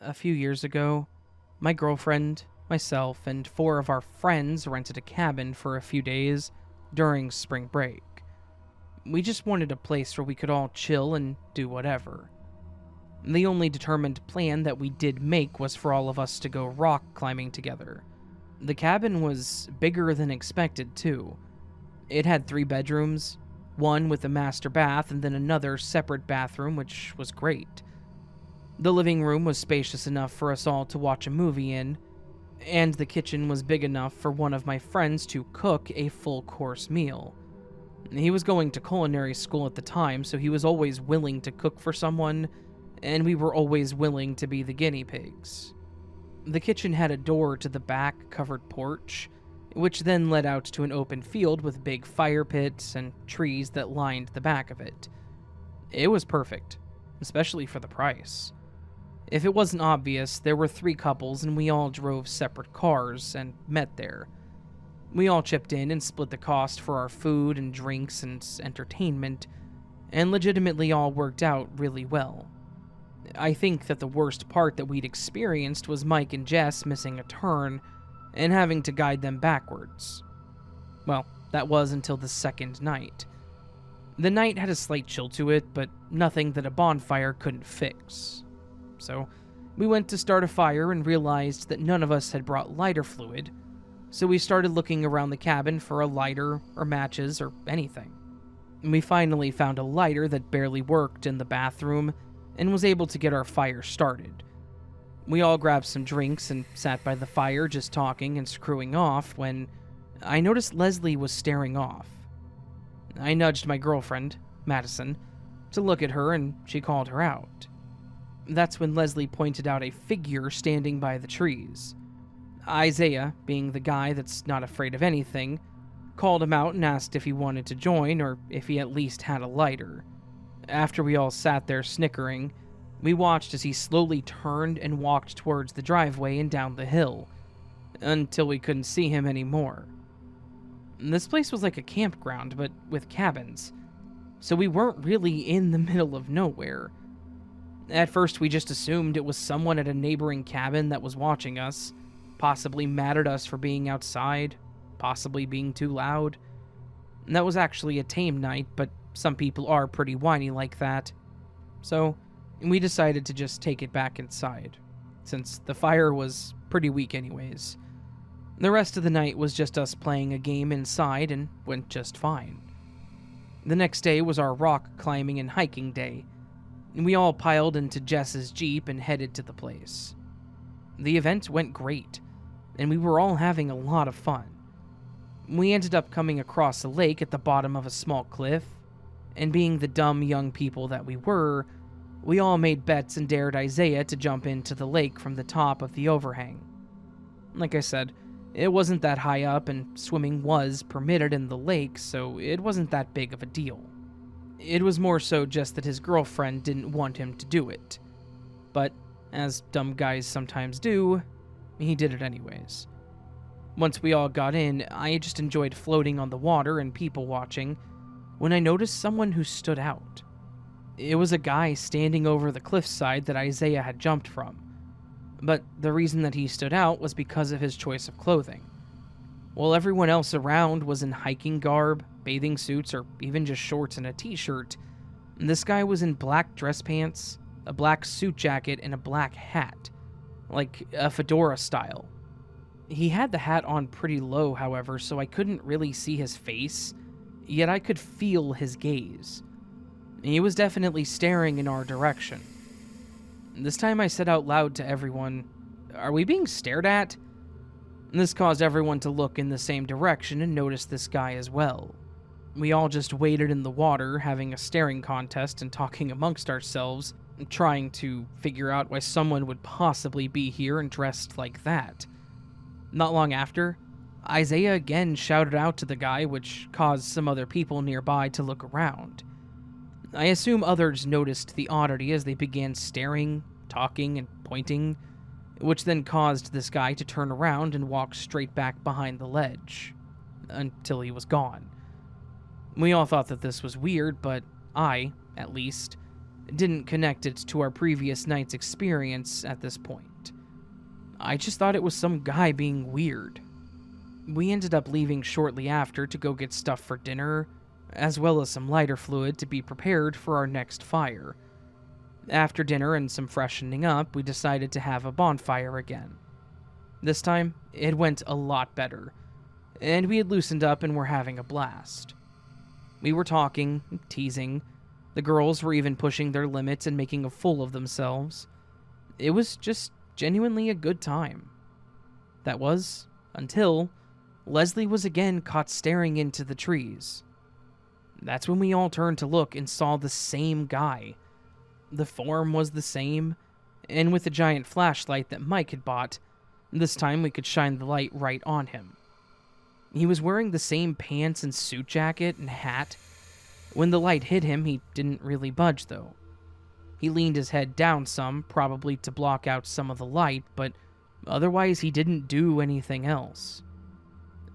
A few years ago, my girlfriend, myself, and 4 of our friends rented a cabin for a few days during spring break. We just wanted a place where we could all chill and do whatever. The only determined plan that we did make was for all of us to go rock climbing together. The cabin was bigger than expected, too. It had 3 bedrooms, one with a master bath and then another separate bathroom, which was great. The living room was spacious enough for us all to watch a movie in, and the kitchen was big enough for one of my friends to cook a full-course meal. He was going to culinary school at the time, so he was always willing to cook for someone, and we were always willing to be the guinea pigs. The kitchen had a door to the back covered porch, which then led out to an open field with big fire pits and trees that lined the back of it. It was perfect, especially for the price. If it wasn't obvious, there were 3 couples and we all drove separate cars and met there. We all chipped in and split the cost for our food and drinks and entertainment, and legitimately all worked out really well. I think that the worst part that we'd experienced was Mike and Jess missing a turn and having to guide them backwards. Well, that was until the second night. The night had a slight chill to it, but nothing that a bonfire couldn't fix. So, we went to start a fire and realized that none of us had brought lighter fluid, so we started looking around the cabin for a lighter or matches or anything. We finally found a lighter that barely worked in the bathroom and was able to get our fire started. We all grabbed some drinks and sat by the fire just talking and screwing off when I noticed Leslie was staring off. I nudged my girlfriend, Madison, to look at her and she called her out. That's when Leslie pointed out a figure standing by the trees. Isaiah, being the guy that's not afraid of anything, called him out and asked if he wanted to join or if he at least had a lighter. After we all sat there snickering, we watched as he slowly turned and walked towards the driveway and down the hill, until we couldn't see him anymore. This place was like a campground, but with cabins, so we weren't really in the middle of nowhere. At first, we just assumed it was someone at a neighboring cabin that was watching us, possibly mad at us for being outside, possibly being too loud. That was actually a tame night, but some people are pretty whiny like that. So, we decided to just take it back inside, since the fire was pretty weak anyways. The rest of the night was just us playing a game inside and went just fine. The next day was our rock climbing and hiking day. We all piled into Jess's Jeep and headed to the place. The event went great, and we were all having a lot of fun. We ended up coming across a lake at the bottom of a small cliff, and being the dumb young people that we were, we all made bets and dared Isaiah to jump into the lake from the top of the overhang. Like I said, it wasn't that high up, and swimming was permitted in the lake, so it wasn't that big of a deal. It was more so just that his girlfriend didn't want him to do it. But, as dumb guys sometimes do, he did it anyways. Once we all got in, I just enjoyed floating on the water and people watching, when I noticed someone who stood out. It was a guy standing over the cliffside that Isaiah had jumped from. But the reason that he stood out was because of his choice of clothing. While everyone else around was in hiking garb, bathing suits, or even just shorts and a t-shirt, this guy was in black dress pants, a black suit jacket, and a black hat, like a fedora style. He had the hat on pretty low, however, so I couldn't really see his face, yet I could feel his gaze. He was definitely staring in our direction. This time I said out loud to everyone, "Are we being stared at?" This caused everyone to look in the same direction and notice this guy as well. We all just waded in the water, having a staring contest and talking amongst ourselves, trying to figure out why someone would possibly be here and dressed like that. Not long after, Isaiah again shouted out to the guy, which caused some other people nearby to look around. I assume others noticed the oddity as they began staring, talking, and pointing, which then caused this guy to turn around and walk straight back behind the ledge, until he was gone. We all thought that this was weird, but I, at least, didn't connect it to our previous night's experience at this point. I just thought it was some guy being weird. We ended up leaving shortly after to go get stuff for dinner, as well as some lighter fluid to be prepared for our next fire. After dinner and some freshening up, we decided to have a bonfire again. This time, it went a lot better, and we had loosened up and were having a blast. We were talking, teasing. The girls were even pushing their limits and making a fool of themselves. It was just genuinely a good time. That was until Leslie was again caught staring into the trees. That's when we all turned to look and saw the same guy. The form was the same, and with the giant flashlight that Mike had bought, this time we could shine the light right on him. He was wearing the same pants and suit jacket and hat. When the light hit him, he didn't really budge, though. He leaned his head down some, probably to block out some of the light, but otherwise he didn't do anything else.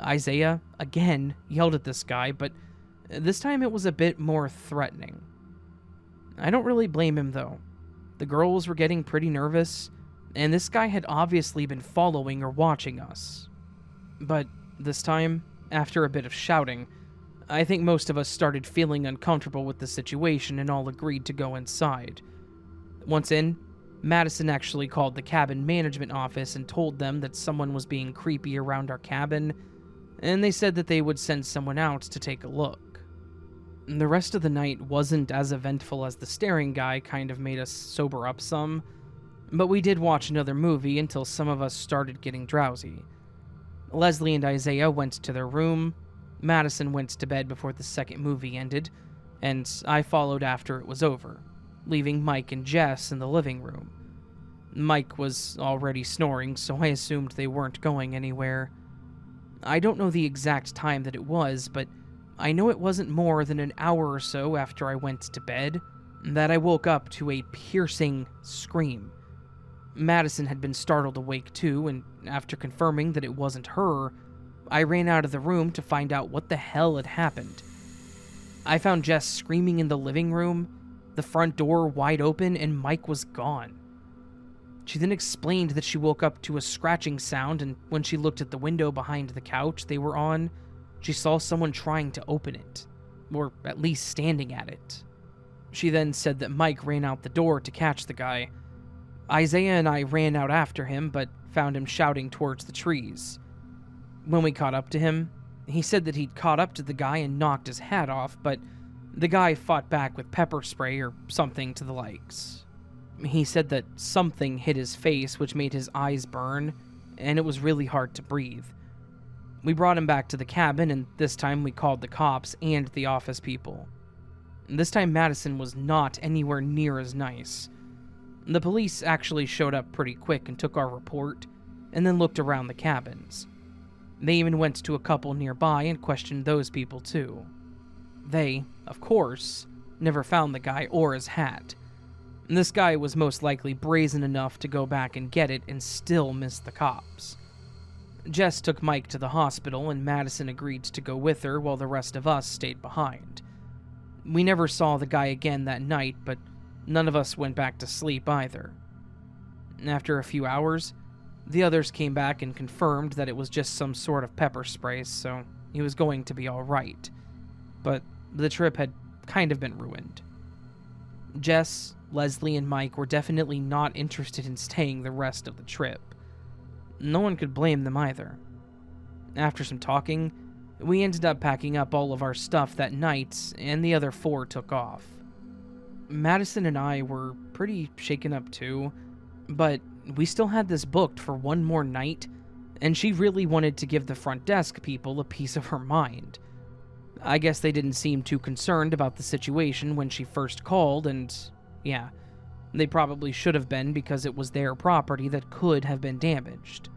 Isaiah, again, yelled at this guy, but this time it was a bit more threatening. I don't really blame him, though. The girls were getting pretty nervous, and this guy had obviously been following or watching us. But this time, after a bit of shouting, I think most of us started feeling uncomfortable with the situation and all agreed to go inside. Once in, Madison actually called the cabin management office and told them that someone was being creepy around our cabin, and they said that they would send someone out to take a look. The rest of the night wasn't as eventful as the staring guy kind of made us sober up some, but we did watch another movie until some of us started getting drowsy. Leslie and Isaiah went to their room, Madison went to bed before the second movie ended, and I followed after it was over, leaving Mike and Jess in the living room. Mike was already snoring, so I assumed they weren't going anywhere. I don't know the exact time that it was, but I know it wasn't more than an hour or so after I went to bed that I woke up to a piercing scream. Madison had been startled awake too, and after confirming that it wasn't her, I ran out of the room to find out what the hell had happened. I found Jess screaming in the living room, the front door wide open, and Mike was gone. She then explained that she woke up to a scratching sound, and when she looked at the window behind the couch they were on, she saw someone trying to open it, or at least standing at it. She then said that Mike ran out the door to catch the guy. Isaiah and I ran out after him, but found him shouting towards the trees. When we caught up to him, he said that he'd caught up to the guy and knocked his hat off, but the guy fought back with pepper spray or something to the likes. He said that something hit his face, which made his eyes burn, and it was really hard to breathe. We brought him back to the cabin, and this time we called the cops and the office people. This time Madison was not anywhere near as nice. The police actually showed up pretty quick and took our report, and then looked around the cabins. They even went to a couple nearby and questioned those people too. They, of course, never found the guy or his hat. This guy was most likely brazen enough to go back and get it and still miss the cops. Jess took Mike to the hospital, and Madison agreed to go with her while the rest of us stayed behind. We never saw the guy again that night, but none of us went back to sleep either. After a few hours, the others came back and confirmed that it was just some sort of pepper spray, so he was going to be alright. But the trip had kind of been ruined. Jess, Leslie, and Mike were definitely not interested in staying the rest of the trip. No one could blame them either. After some talking, we ended up packing up all of our stuff that night, and the other four took off. Madison and I were pretty shaken up too, but we still had this booked for one more night, and she really wanted to give the front desk people a piece of her mind. I guess they didn't seem too concerned about the situation when she first called, and yeah, they probably should have been because it was their property that could have been damaged.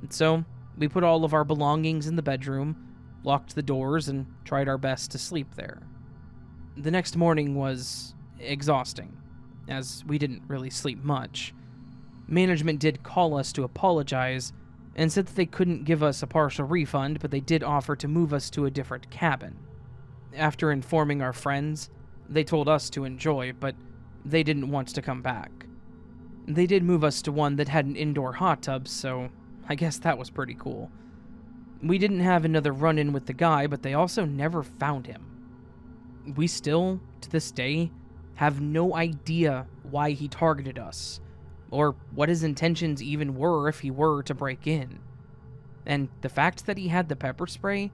And so, we put all of our belongings in the bedroom, locked the doors, and tried our best to sleep there. The next morning was exhausting, as we didn't really sleep much. Management did call us to apologize, and said that they couldn't give us a partial refund, but they did offer to move us to a different cabin. After informing our friends, they told us to enjoy, but they didn't want to come back. They did move us to one that had an indoor hot tub, so I guess that was pretty cool. We didn't have another run-in with the guy, but they also never found him. We still, to this day, have no idea why he targeted us, or what his intentions even were if he were to break in. And the fact that he had the pepper spray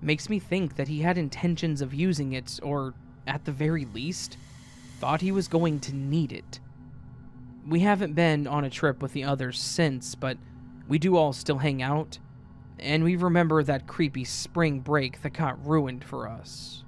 makes me think that he had intentions of using it, or, at the very least, thought he was going to need it. We haven't been on a trip with the others since, but we do all still hang out, and we remember that creepy spring break that got ruined for us.